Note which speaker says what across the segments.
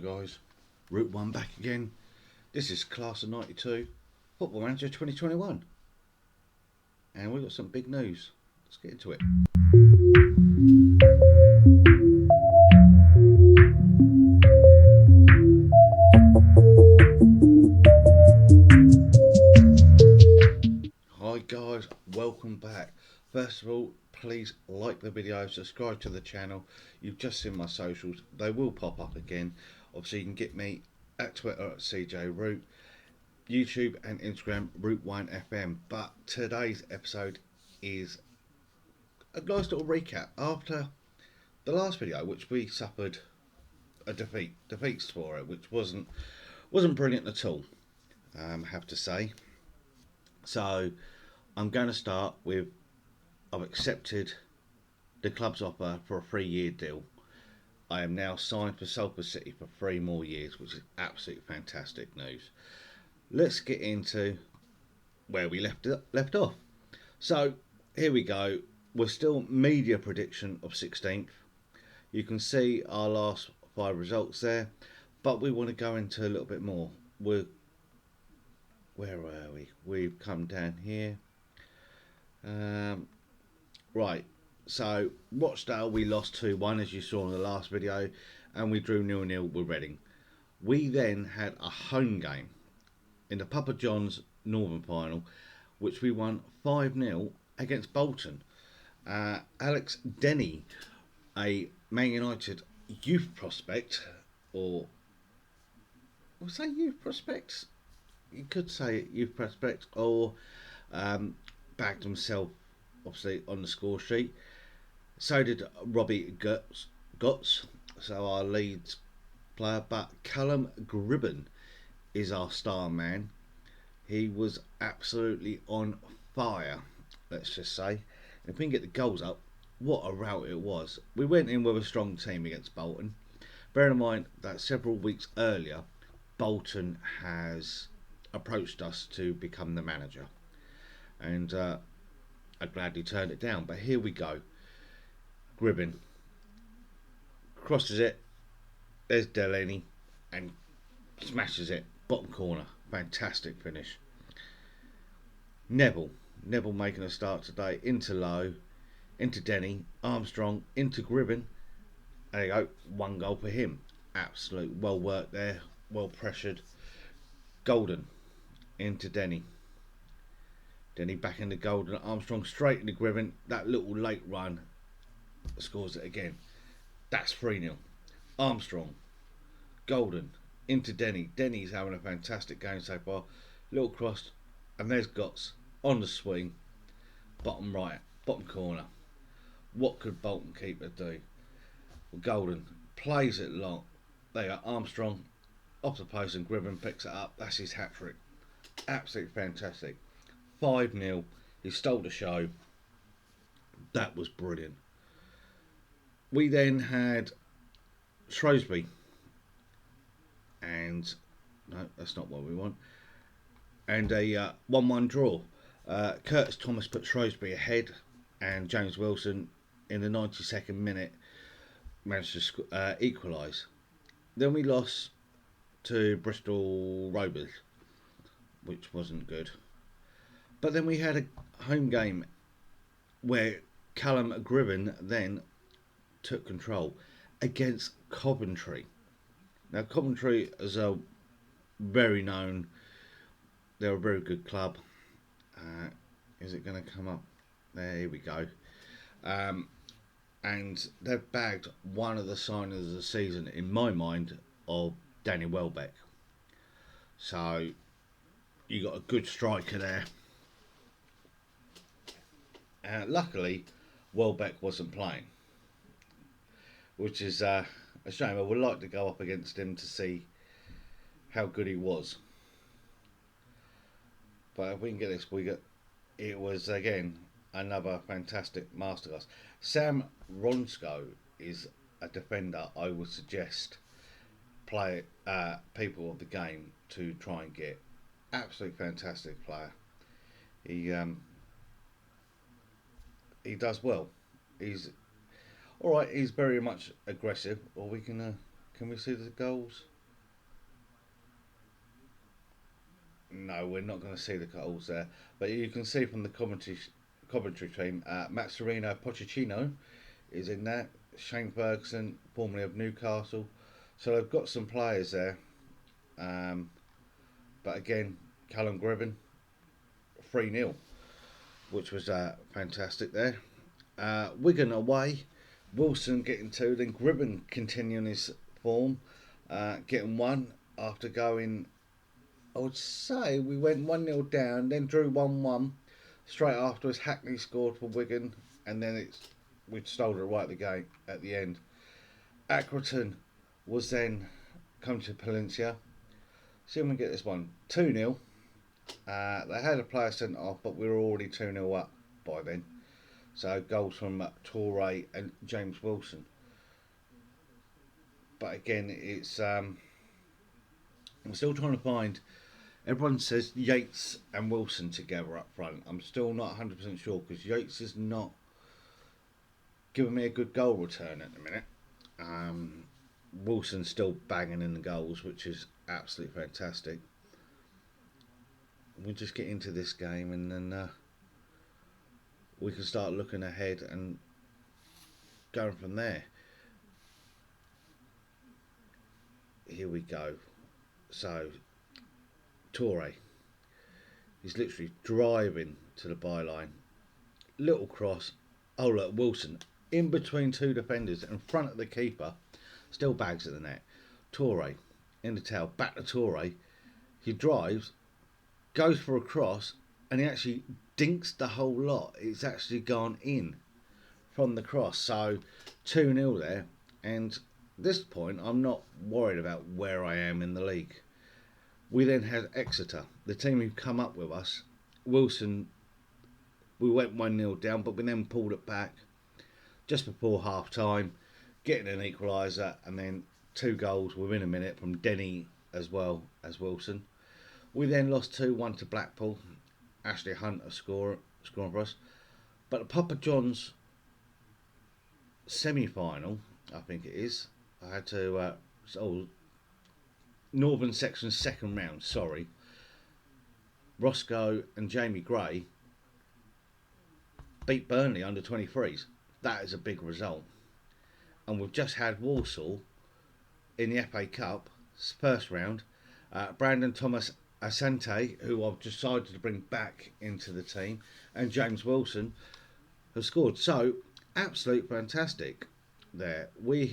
Speaker 1: guys, Route 1 back again. This is Class of 92, Football Manager 2021. And we've got some big news. Let's get into it. Hi guys, welcome back. First of all, please like the video, subscribe to the channel. You've just seen my socials, they will pop up again. Obviously you can get me at Twitter at CJ Root, YouTube and Instagram Route 1 FM. But today's episode is a nice little recap after the last video, which we suffered a defeats for it, which wasn't brilliant at all, I have to say. So I'm going to start with, I've accepted the club's offer for a 3-year deal. I am now signed for Salford City for 3 more years, which is absolutely fantastic news. Let's get into where we left off. So here we go. We're still media prediction of 16th. You can see our last 5 results there, but we want to go into a little bit more. Where are we? We've come down here. Right, so Rochdale we lost 2-1 as you saw in the last video, and we drew 0-0 with Reading. We then had a home game in the Papa John's Northern Final, which we won 5-0 against Bolton. Alex Denny, a Man United youth prospect, or we'll say youth prospects, you could say youth prospect, or bagged himself obviously on the score sheet. So did Robbie Gotts, so our Leeds player. But Callum Gribben is our star man. He was absolutely on fire, let's just say. And if we can get the goals up, what a rout it was. We went in with a strong team against Bolton. Bear in mind that several weeks earlier, Bolton has approached us to become the manager, and I gladly turned it down. But here we go. Gribben crosses it, there's Delaney, and smashes it, bottom corner. Fantastic finish. Neville making a start today, into Lowe, into Denny, Armstrong, into Gribben. There you go, 1 goal for him. Absolute well worked there, well pressured. Golden into Denny back into Golden, Armstrong straight into Gribben. That little late run scores it again. That's 3-0. Armstrong, Golden into Denny's having a fantastic game so far. Little cross, and there's Gotts on the swing, bottom right, bottom corner. What could Bolton keeper do? Well, Golden plays it long. There you go, Armstrong off the post, and Gribben picks it up. That's his hat-trick. Absolutely fantastic. 5-0. He stole the show. That was brilliant. We then had Shrewsbury, and no, that's not what we want. And a 1-1 draw. Curtis Thomas put Shrewsbury ahead, and James Wilson in the 92nd minute managed to equalise. Then we lost to Bristol Rovers, which wasn't good. But then we had a home game where Callum Gribben then took control against Coventry. Now Coventry is a very known, they're a very good club. Is it going to come up? There we go. And they've bagged one of the signings of the season, in my mind, of Danny Welbeck. So you got a good striker there. Luckily, Welbeck wasn't playing, which is a shame. I would like to go up against him to see how good he was. But if we can get this, it was again another fantastic masterclass. Sam Ronsko is a defender I would suggest people of the game to try and get. Absolutely fantastic player. He does well. He's all right. He's very much aggressive. Or we can we see the goals? No, we're not going to see the goals there, but you can see from the commentary team, Mazzarino Pochettino is in that. Shane Ferguson, formerly of Newcastle, so they've got some players there. Um, but again, Callum Gribben, 3-0, which was fantastic there. Wigan away, Wilson getting two, then Gribben continuing his form, getting one after going. I would say we went 1-0 down, then drew 1-1. Straight afterwards, Hackney scored for Wigan, and then we stole it right at the game at the end. Accrington was then come to Palencia. See if we can get this one 2-0. They had a player sent off, but we were already 2-0 up by then. So goals from Torre and James Wilson. But again, it's I'm still trying to find. Everyone says Yates and Wilson together up front. I'm still not 100% sure because Yates is not giving me a good goal return at the minute. Wilson's still banging in the goals, which is absolutely fantastic. We'll just get into this game and then we can start looking ahead and going from there. Here we go. So, Torre, he's literally driving to the byline. Little cross. Oh look, Wilson in between two defenders in front of the keeper, still bags at the net. Torre in the tail, back to Torre. He drives, goes for a cross, and he actually dinks the whole lot. It's actually gone in from the cross. So 2-0 there. And at this point, I'm not worried about where I am in the league. We then had Exeter, the team who come up with us. Wilson, we went 1-0 down, but we then pulled it back just before half time, getting an equaliser, and then 2 goals within a minute from Denny as well as Wilson. We then lost 2-1 to Blackpool. Ashley Hunter scoring for us. But the Papa John's semi-final, I think it is, I had to... Northern Section second round, sorry. Roscoe and Jamie Gray beat Burnley under 23s. That is a big result. And we've just had Walsall in the FA Cup first round. Brandon Thomas Asante, who I've decided to bring back into the team, and James Wilson have scored. So, absolute fantastic there. We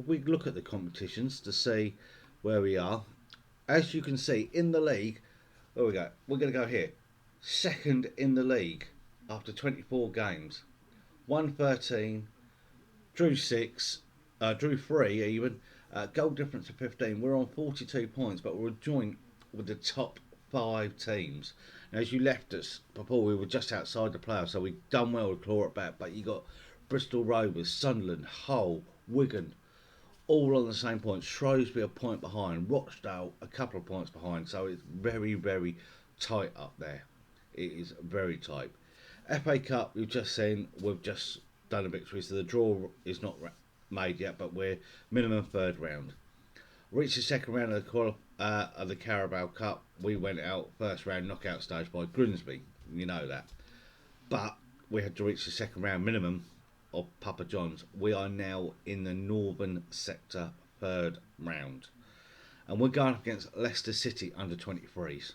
Speaker 1: look at the competitions to see where we are. As you can see, in the league, there we go. We're going to go here. Second in the league after 24 games. Won 13, drew 6, drew 3 even. Goal difference of 15. We're on 42 points, but we're joint with the top 5 teams. Now, as you left us before, we were just outside the playoffs, so we've done well to claw it back. But you got Bristol Rovers, Sunderland, Hull, Wigan, all on the same point. Shrewsbury a point behind, Rochdale a couple of points behind. So it's very, very tight up there. It is very tight. FA Cup, we've just seen, we've just done a victory, so the draw is not made yet, but we're minimum third round. Reached the second round of the Carabao Cup. We went out first round knockout stage by Grimsby, you know that. But we had to reach the second round minimum of Papa John's. We are now in the Northern Sector third round. And we're going up against Leicester City under 23s.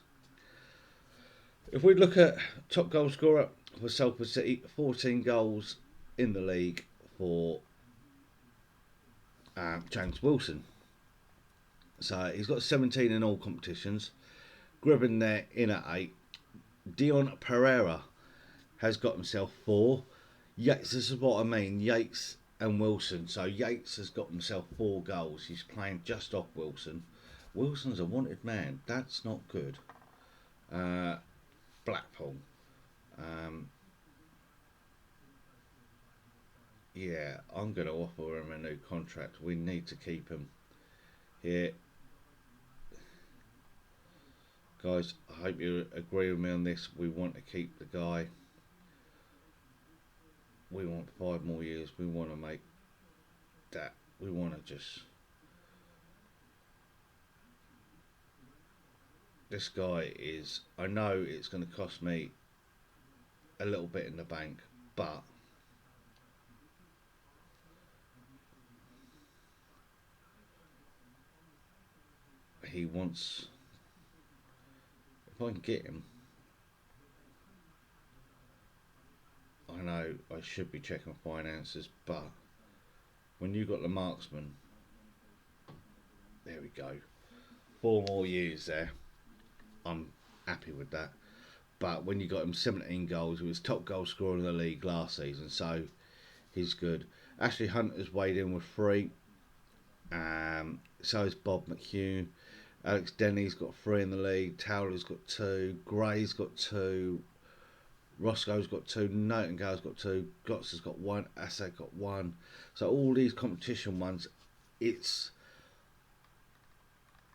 Speaker 1: If we look at top goal scorer for Salford City, 14 goals in the league for James Wilson. So he's got 17 in all competitions. Gribben there in at 8. Dion Pereira has got himself 4. Yates, this is what I mean, Yates and Wilson. So Yates has got himself 4 goals. He's playing just off Wilson. Wilson's a wanted man. That's not good. Blackpool. Yeah, I'm going to offer him a new contract. We need to keep him here. Guys, I hope you agree with me on this. We want to keep the guy. We want 5 more years. We want to make that. We want to just... this guy is. I know it's going to cost me a little bit in the bank, but he wants. If I can get him, I know I should be checking my finances, but when you got the marksman, there we go. 4 more years there. I'm happy with that. But when you got him 17 goals, he was top goal scorer in the league last season, so he's good. Ashley Hunter's weighed in with 3. So is Bob McHugh. Alex Denny's got 3 in the league. Towler's got 2. Gray's got 2. Roscoe's got 2. Nightingale's got 2. Glotz has got 1. Assad got 1. So all these competition ones, it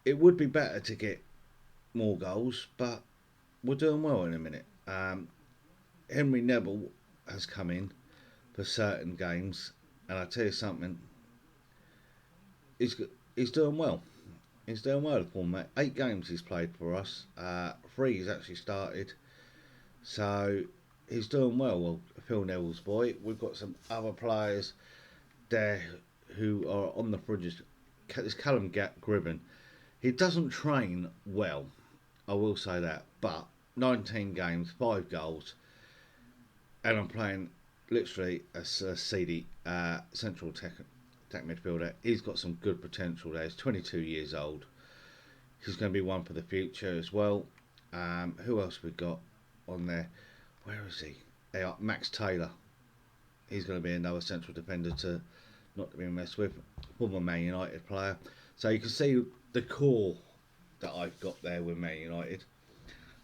Speaker 1: would be better to get more goals, but we're doing well in a minute. Henry Neville has come in for certain games, and I tell you something, he's doing well. He's doing well for me. 8 games he's played for us. 3 he's actually started, so he's doing well. Well, Phil Neville's boy. We've got some other players there who are on the fringes. There's Callum Gribben. He doesn't train well, I will say that, but 19 games, 5 goals, and I'm playing literally as a CD central tech midfielder. He's got some good potential there. He's 22 years old. He's going to be one for the future as well. Who else we got on there? Where is he? Max Taylor. He's going to be another central defender to not to be messed with. Former Man United player. So you can see the core that I've got there with Man United.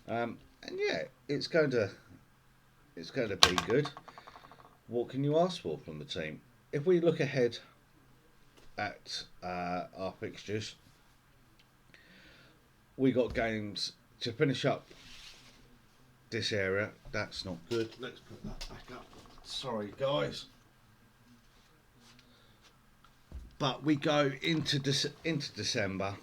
Speaker 1: And yeah, it's going to be good. What can you ask for from the team? If we look ahead at our fixtures, we got games to finish up this area. That's not good. Let's put that back up. Sorry, guys. But we go into December.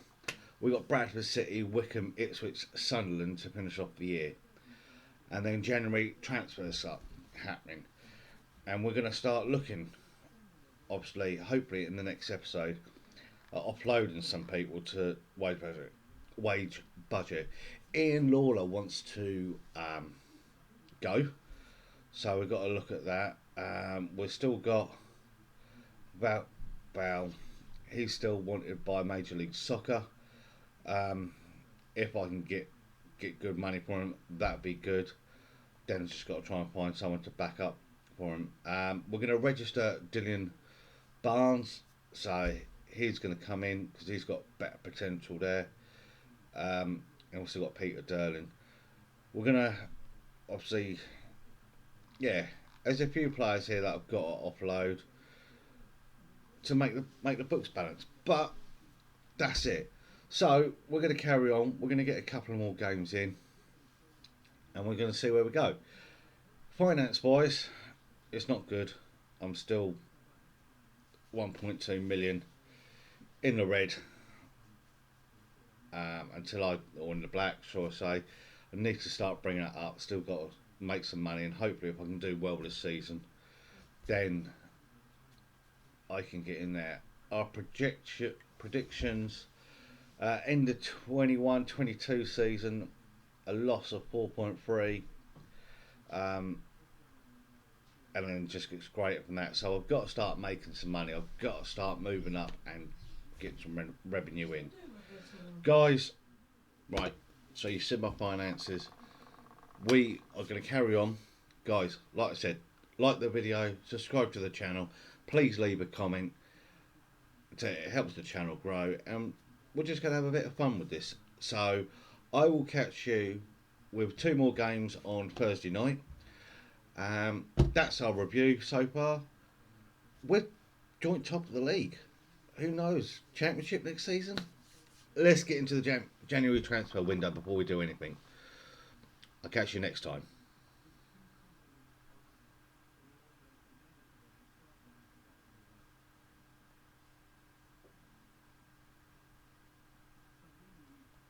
Speaker 1: We got Bradford City, Wickham, Ipswich, Sunderland to finish off the year, and then January transfers up happening, and we're going to start looking, obviously, hopefully in the next episode, at offloading some people to wage budget. Ian Lawler wants to go, so we've got to look at that. We've still got Val. He's still wanted by Major League Soccer. If I can get good money for him, that'd be good. Then just got to try and find someone to back up for him. We're going to register Dylan Barnes, so he's going to come in because he's got better potential there. And also got Peter Derlin. We're going to obviously, yeah, there's a few players here that I've got to offload to make the books balance, but that's it. So we're going to carry on. We're going to get a couple of more games in, and we're going to see where we go. Finance wise, it's not good. I'm still 1.2 million in the red or in the black, shall I say. I need to start bringing it up. Still got to make some money, and hopefully, if I can do well this season, then I can get in there. Our predictions. End of 21-22 season, a loss of 4.3, and then just gets greater from that. So I've got to start making some money. I've got to start moving up and getting some revenue in, guys. Right, so you see my finances. We are going to carry on, guys. Like I said, like the video, subscribe to the channel, please leave a comment. It helps the channel grow, and we're just going to have a bit of fun with this. So I will catch you with 2 more games on Thursday night. That's our review so far. We're joint top of the league. Who knows? Championship next season? Let's get into the January transfer window before we do anything. I'll catch you next time.